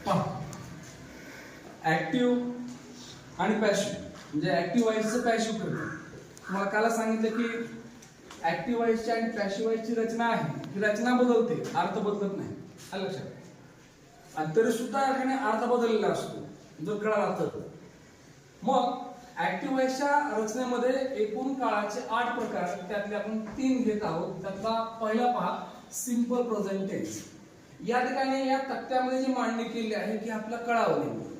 पहा ऍक्टिव्ह आणि पॅसिव्ह म्हणजे ऍक्टिव्ह व्हायचं पॅसिव्ह करतो. तुम्हाला काल सांगितलं की ऍक्टिव्ह व्हायची आणि पॅसिव्ह व्हायची रचना आहे, ही रचना बदलते, अर्थ बदलत नाही. आलं लक्षात? आणि तरी सुद्धा याने अर्थ बदललेला असतो जर कळाला तर. मग ऍक्टिव्ह व्हायच्या रचनेमध्ये एकूण काळाचे 8 प्रकार, त्यातले आपण 3 घेत आहोत. त्यातला पहिला पहा, सिंपल प्रेझेंट टेन्स. या ठिकाणी या तक्त्यामध्ये जी मांडणी केली आहे की आपल्या कळावं नाही,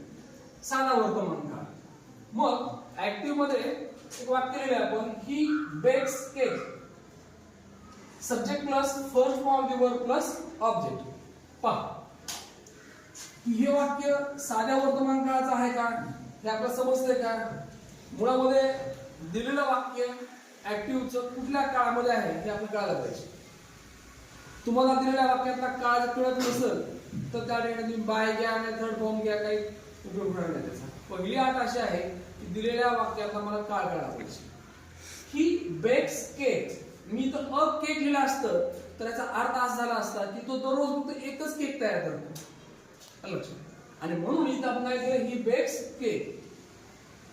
साधा वर्तमान काळ. मग ऍक्टिव्ह मध्ये एक वाक्य लिहिले आपण, he bakes cake. Subject plus first form of the verb plus object. पहा हे वाक्य साध्या वर्तमान काळाचं आहे का हे आपल्याला समजतंय का? मुळामध्ये दिलेलं वाक्य ऍक्टिव्हचं कुठल्या काळामध्ये आहे हे आपल्याला कळायला पाहिजे. तुम्हाला दिलेल्या वाक्यातला काळ जर कळत नसेल तर त्या ठिकाणी तुम्ही बाय घ्या आणि थर्ड फॉर्म घ्या, काही उपयोग होणार नाही त्याचा. पहिली अट अशी आहे की दिलेल्या वाक्यातला मला काळ कळायला पाहिजे. ही बेक्स केक, मी तर अ केक लिहिलं असतं तर याचा अर्थ असा झाला असता की तो दररोज फक्त एकच केक तयार करतो. लक्षात? आणि म्हणून इथं आपण काय केलं, he bakes cake.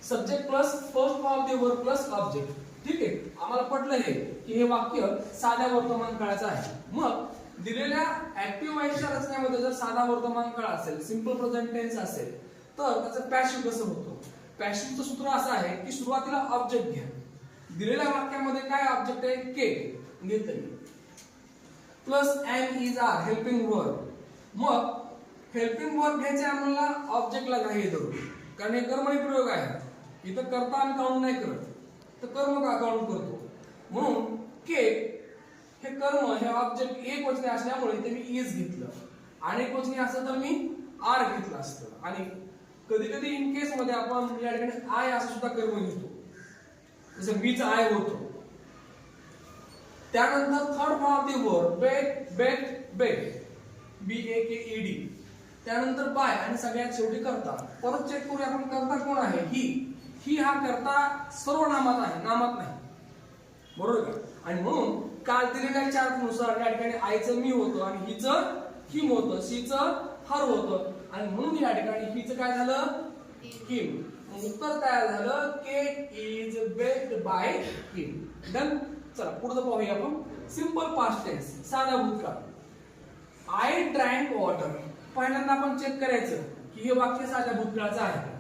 Subject plus first form of the verb plus object. ठीक आहे, आम्हाला पटलं हे की हे वाक्य साध्या वर्तमान काळाचं आहे. मग दिलेल्या ऍक्टिव्ह व्हायच्या रचनेमध्ये जर साधा वर्तमान काळ असेल, सिंपल प्रेझेंट टेन्स असेल, तर त्याचं पॅसिव्ह कसं होतं? पॅसिव्हचं सूत्र असं आहे की सुरुवातीला ऑब्जेक्ट घ्या. दिलेल्या वाक्यामध्ये काय ऑब्जेक्ट आहे? केक घेतलं plus an is are helping verb. मग हेल्पिंग वर्ब घ्यायचे आम्हाला ऑब्जेक्टला घाई धरू, कारण हे कर्मणी प्रयोग आहे. इथं करता आम्ही काउंट नाही करत, तर कर्म का काउंट करतो. म्हणून केक हे कर्म हे ऑब्जेक्ट एक वचनी असल्यामुळे ते मी इज घेतलं. अनेक वचनी असतं तर मी आर घेतलं असतं. आणि कधी कधी इन केस मध्ये आपण या ठिकाणी आय असं सुद्धा कर्म घेतो, जसं बीच आय होतो. त्यानंतर third form of the verb bake bake bake, BAKED. त्यानंतर बाय आणि सगळ्यात शेवटी करता. परत चेक करूया आपण, करता कोण आहे? ही हा करता सर्वनामात आहे, नामात नाही. बरोबर का? आणि म्हणून काल दिलेल्या चार्ट नुसार या ठिकाणी आयचं मी होतं आणि हिचं हिम होतं, सीचं हर होतं. आणि म्हणून या ठिकाणी हिचं काय झालं? हिम. उत्तर तयार झालं, cake is baked by him. Done. चला पुढचं पाहूया आपण. सिंपल पास्ट टेन्स, साधा भूतकाळ. I drank water. पहिल्यांदा आपण चेक करायचं की हे वाक्य साध्या भूतकाळाचं आहे.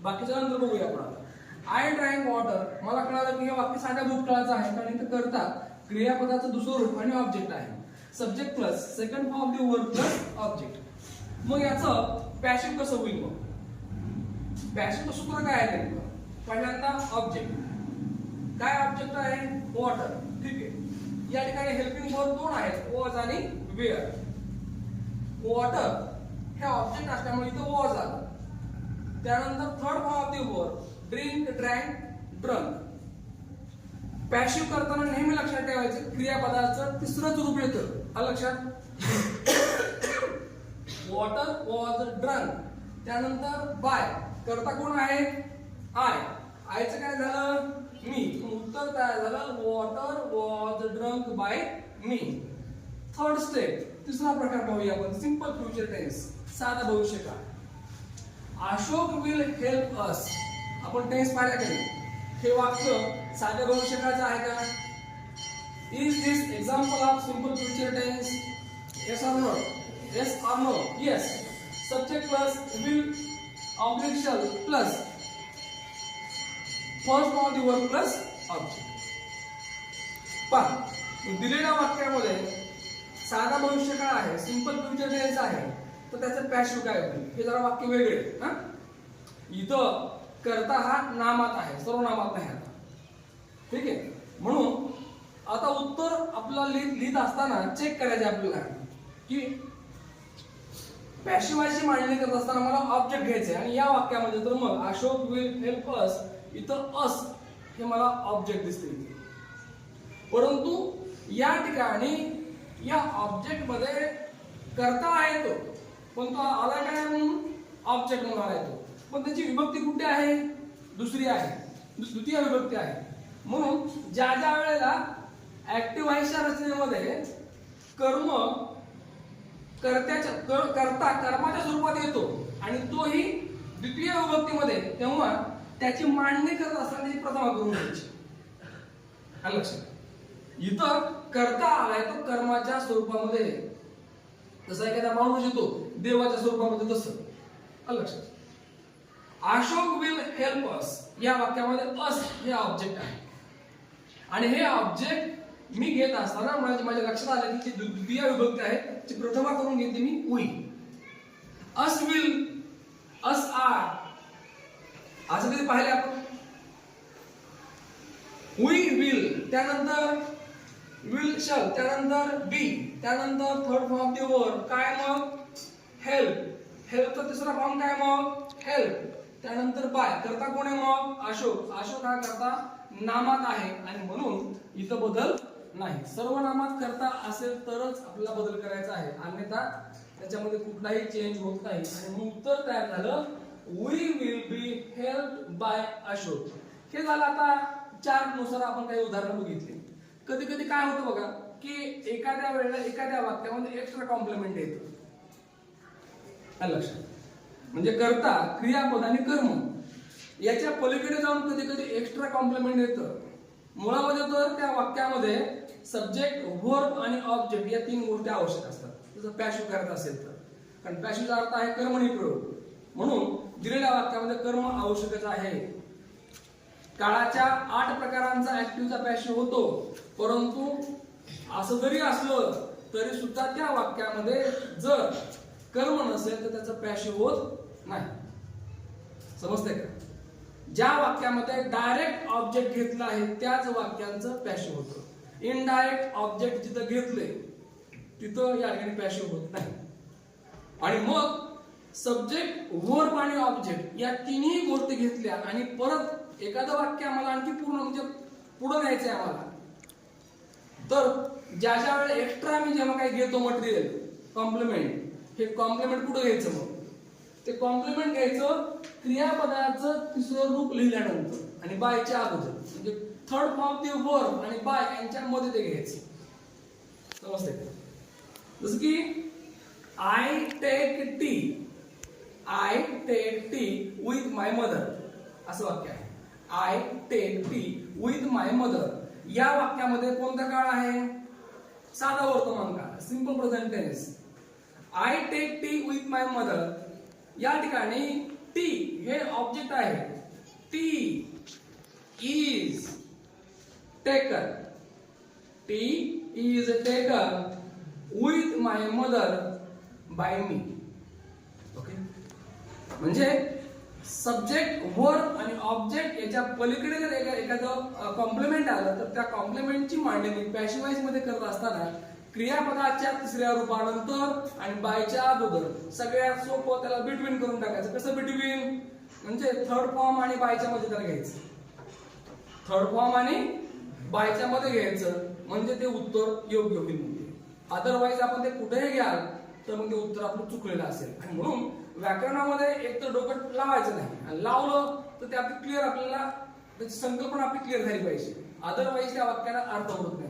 बाकीच्या नंतर बघूया आपण. आता आय ड्रँक वॉटर, मला कळालं की हे वाक्य साध्या भूतकाळाचं आहे, कारण इथं करता क्रियापदाचं दुसरं रूप आणि ऑब्जेक्ट आहे. Subject plus second form of the verb plus object. मग याचं पॅसिव्ह कसं होईल? मग पॅसिव्ह सूत्र काय आहे? पहिल्यांदा ऑब्जेक्ट. काय ऑब्जेक्ट आहे? वॉटर. ठीक आहे, या ठिकाणी हेल्पिंग वर्ब दोन आहेत, वॉज आणि वेअर. वॉटर हे ऑब्जेक्ट असल्यामुळे इथं वॉज आलं. त्यानंतर third form of the verb drink drank drunk. Passive करताना नेहमी लक्षात ठेवायचं क्रियापदाचं तिसरंच रूप येतं. आलं लक्षात? Water was drunk. त्यानंतर बाय, करता कोण आहे? आय. आयचं काय झालं? मी. उत्तर तयार झालं, water was drunk by me. Third step, तिसरा प्रकार पाहूया आपण, सिंपल फ्युचर टेन्स, साधा भविष्यकाळ. Ashok will help us. आपण टेन्स पाहिला का नाही? हे वाक्य साध्या भविष्यकाळचं आहे का? Is this example of simple future tense? Yes or no? Yes or no? Yes. Subject plus will oblique shall plus first form of the verb plus object. पहा दिलेल्या वाक्यामध्ये साधा भविष्यकाळ आहे, सिंपल फ्युचर टेन्स आहे, तर त्याचं पॅसिव्ह काय होईल? हे जरा वाक्य वेगळे. इथं करता हा नामात आहे, सर्वनामात नाही आता. ठीक आहे, म्हणून आता उत्तर आपल्याला लिहित असताना चेक करायचे आपल्याला की पॅसिव्हची मांडणी करत असताना मला ऑब्जेक्ट घ्यायचे. आणि या वाक्यामध्ये तर मग अशोक विल हेल्प अस, इथं अस हे मला ऑब्जेक्ट दिसते. परंतु या ठिकाणी या ऑब्जेक्ट मध्ये करता आहे तो, पण तो आला काय म्हणून ऑब्जेक्ट म्हणून आला तो, पण त्याची विभक्ती कुठे आहे? दुसरी आहे, द्वितीय विभक्ती आहे. म्हणून ज्या ज्या वेळेला ऍक्टिव्ह व्हायच्या रचनेमध्ये कर्म करता कर्माच्या स्वरूपात येतो आणि तोही द्वितीय विभक्तीमध्ये, तेव्हा त्याची मांडणी करत असताना त्याची प्रथमा करून घ्यायची. आलं लक्षात? इथं करता आलाय तो कर्माच्या स्वरूपामध्ये, जसा एखादा माणूस येतो देवाच्या स्वरूपामध्ये, तसं. आलं लक्षात? अशोक विल हेल्प अस या वाक्यामध्ये अस हे ऑब्जेक्ट आहे आणि हे ऑब्जेक्ट मी घेत असताना माझ्या लक्षात आलं की जी द्वितीय विभक्ती आहे ती प्रथमा करून घेतली मी we. Us will, us are, असं कधी पाहिले आपण? वी विल, त्यानंतर विल शल, त्यानंतर बी, त्यानंतर थर्ड फॉर्म दी वर्ड काय मग? हेल्प. हेल्पचा तिसरा फॉर्म काय मग? हेल्प. त्यानंतर बाय. करता कोण आहे मग? अशोक. अशोक हा करता नामात आहे आणि म्हणून इथं बदल नाही. सर्व नामात करता असेल तरच आपल्याला बदल करायचा आहे, अन्यथा त्याच्यामध्ये कुठलाही चेंज होत नाही. आणि मग उत्तर तयार झालं, we will be help by Ashok. हे झालं. आता चार नुसार आपण काही उदाहरणं बघितली. कधी कधी काय होतं बघा की एखाद्या वेळेला एखाद्या वाक्यामध्ये एक्स्ट्रा कॉम्प्लिमेंट येतं. लक्षात? म्हणजे करता, क्रियापद आणि कर्म याच्या पलीकडे जाऊन कधी कधी एक्स्ट्रा कॉम्प्लिमेंट येतं. मुळामध्ये तर त्या वाक्यामध्ये सब्जेक्ट, व्हर्ब आणि ऑब्जेक्ट या तीन गोष्टी आवश्यक असतात. जसं पॅशिव्ह करत असेल तर, कारण पॅशिव्हचा अर्थ आहे कर्मणी प्रयोग, म्हणून दिलेल्या वाक्यामध्ये कर्म आवश्यकच आहे. काळाच्या 8 प्रकारांचा ऍक्टिव्हचा पॅशिव्ह होतो, परंतु असं जरी असलं तरी सुद्धा त्या वाक्यामध्ये जर कर्म नसेल तर त्याचं पॅशिव्ह होत नाही. समजतंय का? ज्या वाक्यामध्ये डायरेक्ट ऑब्जेक्ट घेतला आहे त्याच वाक्यांचं पॅशिव्ह होतं. इनडायरेक्ट ऑब्जेक्ट जिथं घेतले तिथं या ठिकाणी पॅशिव्ह होत नाही. आणि मग सब्जेक्ट, व्हर्ब आणि ऑब्जेक्ट या तिन्ही गोष्टी घेतल्या आणि परत एखादं वाक्य आम्हाला आणखी पूर्ण म्हणजे पुढे न्यायचंय आम्हाला, तर ज्या ज्या वेळेला एक्स्ट्रा मी जेव्हा काही घेतो मटेरियल कॉम्प्लिमेंट, हे कॉम्प्लिमेंट कुठं घ्यायचं? मग ते कॉम्प्लिमेंट घ्यायचं क्रियापदाचं तिसरं रूप लिहिल्यानंतर आणि बायच्या अगोदर, म्हणजे थर्ड फॉर्म दी वर्ब आणि बाय यांच्यामध्ये ते घ्यायचं. समजतंय? जसं की I take tea, I take tea with my mother असं वाक्य आहे. I take tea with my mother या वाक्यामध्ये कोणता काळ आहे? साधा वर्तमान काळ, simple present tense. I take tea with my mother या ठिकाणी टी हे ऑब्जेक्ट आहे. Tea is taken, tea is taken with my mother by me. Okay, म्हणजे सब्जेक्ट, वर्ब आणि ऑब्जेक्ट याच्या पलीकडे जर एखादं कॉम्प्लिमेंट आलं तर त्या कॉम्प्लिमेंटची मांडणी पॅशिव्हाइज मध्ये करत असताना क्रियापदाच्या तिसऱ्या रूपानंतर आणि बायच्या अगोदर सगळ्यात सोपं त्याला बिटवीन करून टाकायचं. कसं बिटवीन? म्हणजे थर्ड फॉर्म आणि बायच्या मध्ये त्याला घ्यायचं. थर्ड फॉर्म आणि बायच्या मध्ये घ्यायचं म्हणजे ते उत्तर योग्य होईल. अदरवाईज आपण ते कुठेही घ्याल तर मग ते उत्तर आपलं चुकलेलं असेल. आणि म्हणून व्याकरणामध्ये एक तर डोकं लावायचं नाही, आणि लावलं तर ते आपली क्लिअर, आपल्याला त्याची संकल्पना आपली क्लिअर झाली पाहिजे. अदरवाईज त्या वाक्याला अर्थ होत नाही.